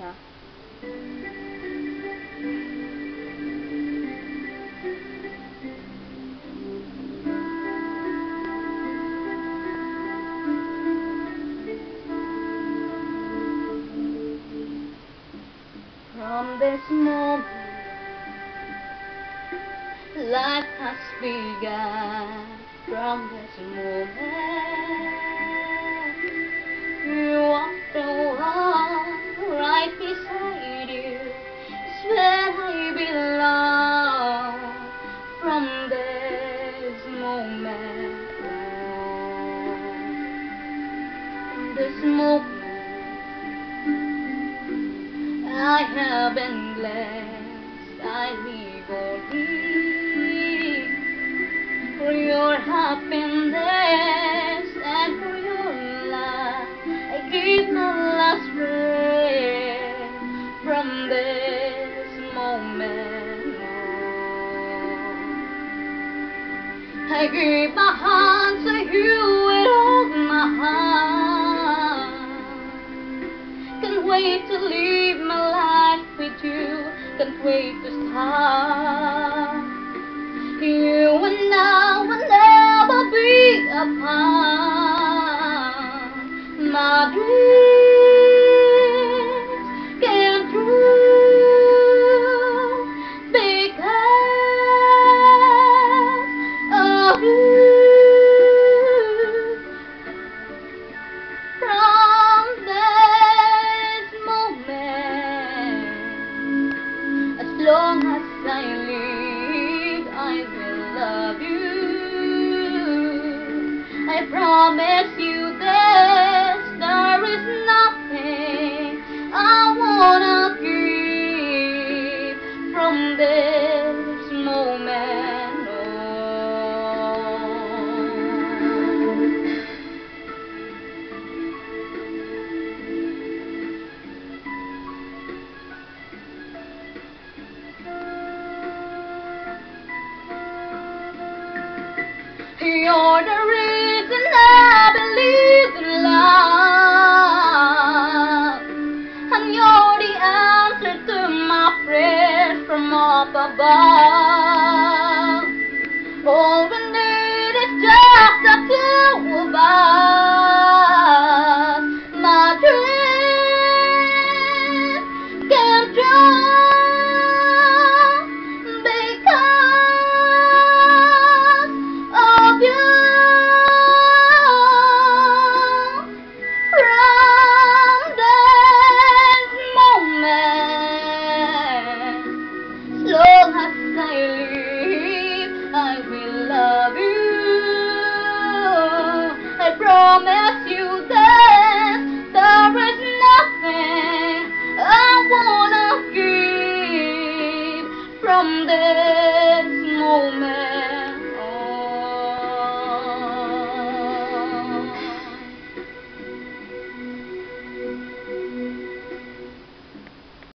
ha. From this moment, life has begun. From this moment, you are the one right beside you. It's where I belong. From this moment on, this moment, I have been blessed. I live only for your happiness and for your love. I give my last breath from this moment on. I give my heart to you with all my heart. Can't wait to live my life with you. Can't wait to start. You and I will never be apart. My dream